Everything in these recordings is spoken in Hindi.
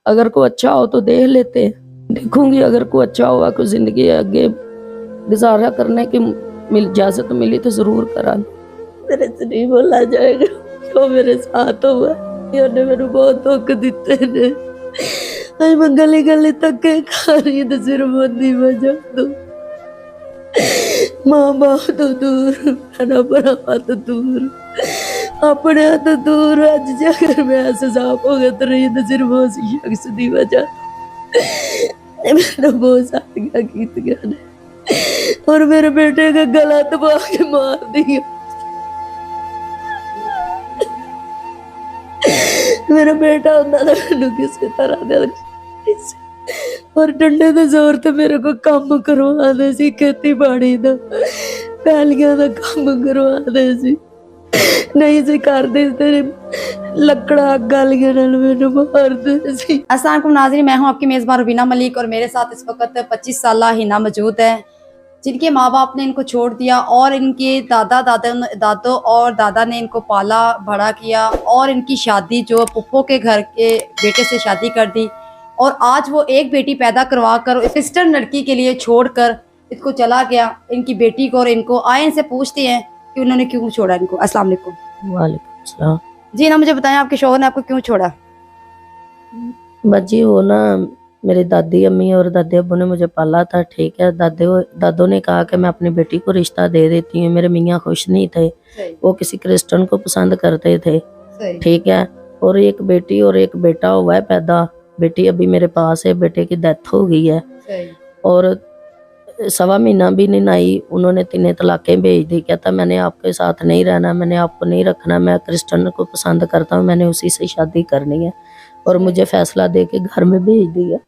अगर कोई अच्छा हो तो देख लेते हैं। देखूंगी अगर कोई अच्छा हुआ, कोई जिंदगी आगे गुजारा करने की मिल इजाजत मिली तो जरूर करा। मेरे से नहीं बोला जाएगा जो मेरे साथ हुआ। ਉਹਨੇ ਮੈਨੂੰ ਬਹੁਤ ਦੁੱਖ ਦਿੱਤੇ ਨੇ। ਅਸੀਂ ਮੈਂ ਗਲੀ ਗਲੀ ਧੱਕੇ ਖਾ ਰਹੀ ਤੇ ਸਿਰਫ ਉਹਦੀ ਵਜ੍ਹਾ ਤੋਂ। ਮਾਂ ਬਾਪ ਤੋਂ ਦੂਰ, ਭੈਣਾਂ ਭਰਾਵਾਂ ਤੋਂ ਦੂਰ, ਆਪਣਿਆਂ ਤੋਂ ਦੂਰ। ਅੱਜ ਜੇਕਰ ਮੈਂ ਸਜ਼ਾ ਭੁਗਤ ਰਹੀ ਤੇ ਸਿਰਫ ਉਸ ਸ਼ਖਸ ਦੀ ਵਜ੍ਹਾ ਤੋਂ। ਮੈਨੂੰ ਬਹੁਤ ਸਾਰੀਆਂ ਕੀਤੀਆਂ ਨੇ और मेरे बेटे का गला दबा के मार दिया। मेरा बेटा होता था मैनू किसी तरह दे और डंडे दे जोर ते मेरे को काम करवाते सी, खेती बाड़ी दा पैलियां दा काम करवाते सी। नहीं सी करदे ते लकड़ा गालियां नाल मैनू मारदे सी। अस्सलाम वालेकुम नाज़रीन, मैं हूं आपकी मेज़बान रुबीना मलिक और मेरे साथ इस वक्त 25 साला हिना मौजूद है जिनके माँ बाप ने इनको छोड़ दिया और इनके दादो और दादा ने इनको पाला बड़ा किया और इनकी शादी जो पुप्पो के घर के बेटे से शादी कर दी। और आज वो एक बेटी पैदा करवा कर सिस्टर लड़की के लिए छोड़कर इसको चला गया, इनकी बेटी को। और इनको आए इनसे पूछते हैं कि उन्होंने क्यों छोड़ा इनको। अस्सलाम वालेकुम। वालेकुम सलाम। जी ना, मुझे बताएं आपके शौहर ने आपको क्यों छोड़ा? बच्ची वो ना मेरी दादी अम्मी और दादी अब्बू ने मुझे पाला था, ठीक है। दादों ने कहा कि मैं अपनी बेटी को रिश्ता दे देती हूँ। मेरे मियाँ खुश नहीं थे, वो किसी क्रिश्चियन को पसंद करते थे, ठीक है। और एक बेटी और एक बेटा हुआ है पैदा। बेटी अभी मेरे पास है, बेटे की डेथ हो गई है और 1.25 महीना भी नहीं आई। उन्होंने 3 तलाकें भेज दी। कहता मैंने आपके साथ नहीं रहना, मैंने आपको नहीं रखना, मैं क्रिश्चियन को पसंद करता हूँ, मैंने उसी से शादी करनी है। और मुझे फैसला दे के घर में भेज दिया।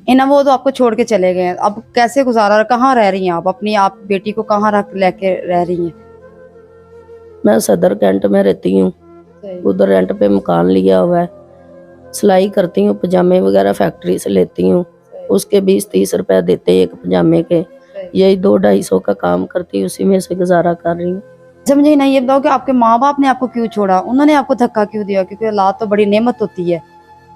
इना वो तो आपको छोड़ के चले गए, अब कैसे गुजारा, कहाँ रह रही हैं आप? अपनी आप बेटी को कहाँ रख लेके रह रही हैं? मैं सदर कैंट में रहती हूँ, उधर रेंट पे मकान लिया हुआ है। सिलाई करती हूँ, पजामे वगैरह फैक्ट्री से लेती हूँ, उसके 20-30 रुपए देते हैं एक पजामे के। यही 200-250 का काम करती हूँ, उसी में से गुजारा कर रही हूँ। अच्छा मुझे नहीं ये बताओ कि आपके माँ बाप ने आपको क्यों छोड़ा? उन्होंने आपको धक्का क्यों दिया? क्योंकि औलाद तो बड़ी नेमत होती है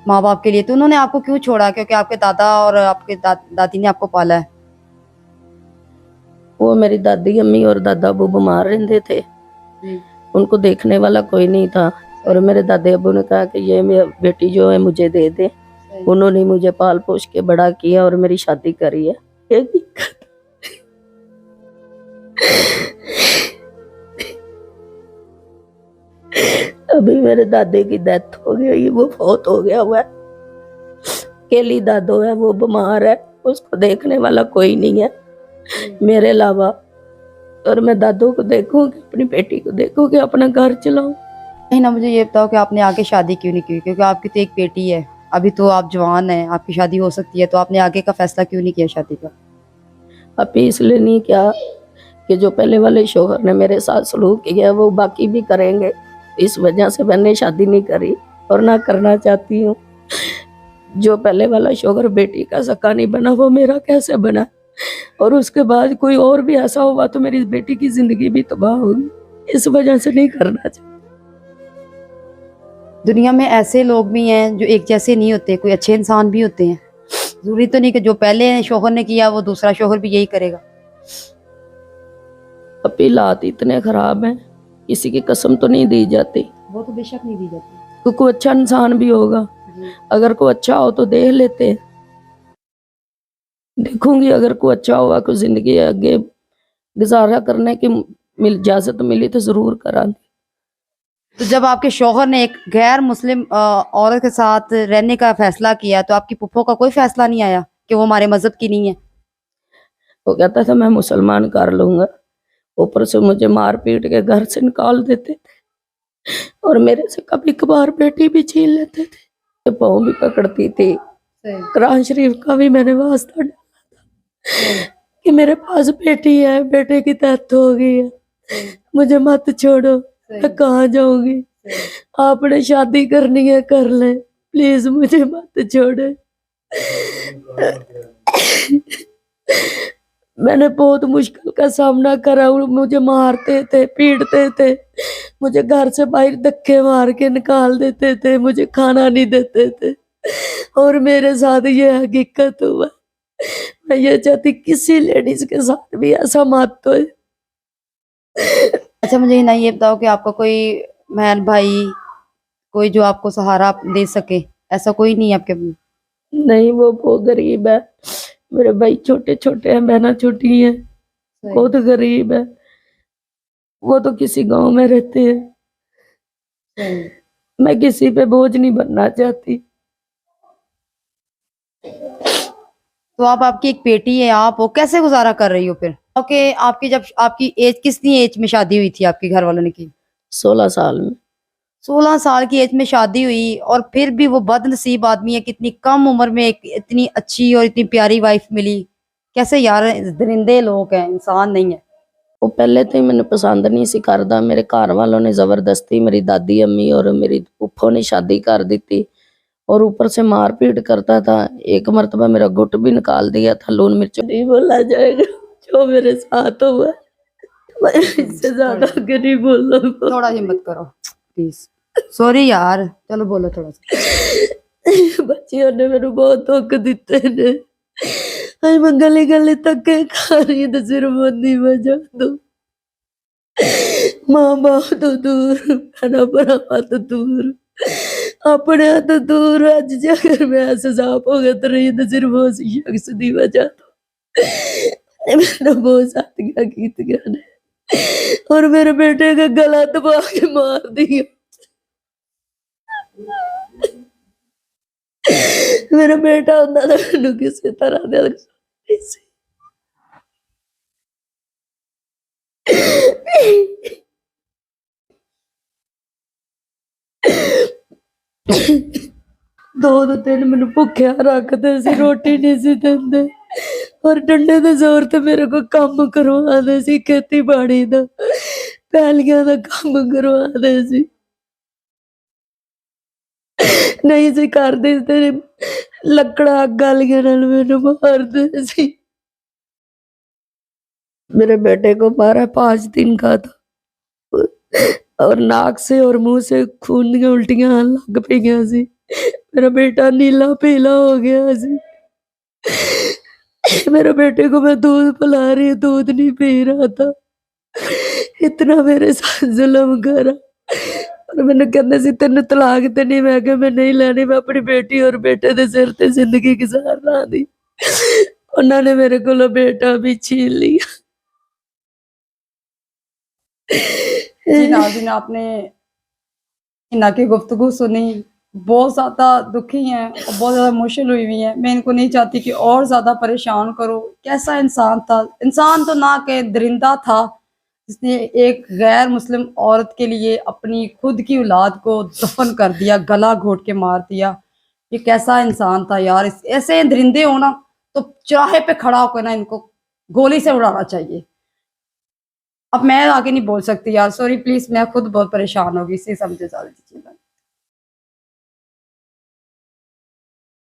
माँ बाप के लिए, तो उन्होंने आपको क्यों छोड़ा? क्योंकि आपके दादा और आपके दादी ने आपको पाला है। वो मेरी दादी अम्मी और दादा अबू बीमार रहते थे, उनको देखने वाला कोई नहीं था। और मेरे दादे अबू ने कहा कि ये मेरी बेटी जो है मुझे दे दे। उन्होंने मुझे पाल पोस के बड़ा किया और मेरी शादी करी है। अभी मेरे दादे की डेथ हो गई, वो बहुत हो गया हुआ है। अकेली दादो है, वो बीमार है, उसको देखने वाला कोई नहीं है मेरे अलावा। और मैं दादू को देखूंगी, अपनी बेटी को देखूंगी, अपना घर चलाऊं। नहीं ना, मुझे ये बताओ कि आपने आगे शादी क्यों नहीं की? क्योंकि आपकी तो एक बेटी है, अभी तो आप जवान हैं, आपकी शादी हो सकती है, तो आपने आगे का फैसला क्यों नहीं किया शादी का? अभी इसलिए नहीं किया कि जो पहले वाले शोहर ने मेरे साथ सलूक किया वो बाकी भी करेंगे, इस वजह से मैंने शादी नहीं करी और ना करना चाहती हूँ। जो पहले वाला शोहर बेटी का सका नहीं बना, वो मेरा कैसे बना? और उसके बाद कोई और भी ऐसा हुआ तो मेरी बेटी की जिंदगी भी तबाह होगी, इस वजह से नहीं करना चाहती। दुनिया में ऐसे लोग भी हैं जो एक जैसे नहीं होते, कोई अच्छे इंसान भी होते हैं। जरूरी तो नहीं कि जो पहले शोहर ने किया वो दूसरा शोहर भी यही करेगा। अभी हालात इतने खराब हैं, किसी की कसम तो नहीं दी जाती। वो तो बेशक नहीं दी जाती, तो कोई अच्छा इंसान भी होगा, अगर कोई अच्छा हो तो देख लेते हैं। देखूंगी अगर कोई अच्छा हुआ, कोई जिंदगी आगे गुजारा करने की मिल इजाजत मिली तो जरूर करा। तो जब आपके शौहर ने एक गैर मुस्लिम औरत के साथ रहने का फैसला किया तो आपकी पुप्पो का कोई फैसला नहीं आया कि वो हमारे मजहब की नहीं है? वो कहता था मैं मुसलमान कर लूंगा, ऊपर से मुझे मार पीट के घर से निकाल देते थे और मेरे से कभी कभार बेटी भी छीन लेते थे, पाँव भी पकड़ती थी। कुरान शरीफ का भी मैंने वास्ता डाला था कि मेरे पास बेटी है, बेटे की डेथ हो गई है, मुझे मत छोड़ो, मैं कहाँ जाऊंगी? आपने शादी करनी है कर ले, प्लीज मुझे मत छोड़े। मैंने बहुत मुश्किल का सामना करा, मुझे मारते थे, पीटते थे, मुझे घर से बाहर धक्के मार के निकाल देते थे, मुझे खाना नहीं देते थे। और मेरे साथ ये हकीकत हुआ। मैं ये चाहती किसी लेडीज के साथ भी ऐसा मत हो। अच्छा मुझे ना ये बताओ कि आपका कोई बहन भाई, कोई जो आपको सहारा दे सके, ऐसा कोई नहीं है आपके? नहीं, वो बहुत गरीब है। मेरे भाई छोटे छोटे हैं, बहना छोटी है, बहुत गरीब है। वो तो किसी गांव में रहते हैं। मैं किसी पे बोझ नहीं बनना चाहती। तो आप, आपकी एक बेटी है, आप वो कैसे गुजारा कर रही हो फिर? ओके, आपकी जब आपकी एज कितनी एज में शादी हुई थी आपके घर वालों ने की? 16 साल में। 16 साल की एज में शादी हुई और फिर भी वो बदनसीब आदमी है, कितनी कम उम्र में एक इतनी अच्छी और इतनी प्यारी वाइफ मिली। कैसे यार, दरिंदे लोग हैं, इंसान नहीं है। वो पहले तो ही मैंने पसंद नहीं सी करदा। मेरे घर वालों ने जबरदस्ती मेरी दादी अम्मी और मेरी फूफो ने शादी कर दी थी और ऊपर से मारपीट करता था। एक मर्तबा मेरा गुट भी निकाल दिया था। लून मिर्च नहीं बोला जाएगा जो मेरे साथ हुआ। मैं इससे ज्यादा आगे नहीं बोलूंगा। थोड़ा हिम्मत करो प्लीज। सॉरी यार, चलो बोलो थोड़ा सा। बच्चियों ने मेरे बहुत दुख दिते ने। हाय मैं गली गली धक्के खा रही तो सिर बंदी बजा दो। माँ बाप तो दूर, भैन भरावा तो दूर, अपने तो दूर। अज जाकर मैं ऐसा भुगत रही तो सिर्फ उस शख्स की वजह तो। मैंने बहुत साथियां कीतियां ने और मेरे बेटे का गला दबा के मार दिया। मेरा बेटा होंदा तो मैनू किसी तरह दे नहीं सी। दो दिन मैनू भुखिया रखते सी, रोटी नहीं सी देंदे और डंडे दे जोर ते मेरे को काम करवाते सी, खेती बाड़ी दा, पैलियां दा काम करवाते सी। नहीं सी करदे ते लकड़ा गालियां नाल मैनू मारदे सी। मेरे बेटे को मारा 5 दिन का था और नाक से और मुंह से खून दी उल्टियां आन लग पईयां सी। मेरा बेटा नीला पीला हो गया सी। मेरे बेटे को मैं दूध पिला रही, दूध नहीं पी रहा था। इतना मेरे साथ जुल्म करा और मैंने कहंदे सी तेन तलाक ते नहीं। मैं कहा मैं नहीं लैनी, मैं अपनी बेटी और बेटे दे सिर ते जिंदगी गुजारना दी। उन्होंने मेरे को बेटा भी छीन लिया। जी नाज़रीन, आपने हिना की गुफ्तगू सुनी, बहुत ज़्यादा दुखी हैं और बहुत ज़्यादा इमोशनल हुई हुई हैं। मैं इनको नहीं चाहती कि और ज़्यादा परेशान करो। कैसा इंसान था, इंसान तो ना के दरिंदा था, जिसने एक गैर मुस्लिम औरत के लिए अपनी खुद की औलाद को दफन कर दिया, गला घोट के मार दिया। ये कैसा इंसान था यार। ऐसे दरिंदे हो ना तो चौराहे पे खड़ा होकर ना इनको गोली से उड़ाना चाहिए। अब मैं आगे नहीं बोल सकती यार, सॉरी प्लीज, मैं खुद बहुत परेशान होगी, इसी समझे ज़्यादा दीजिएगा।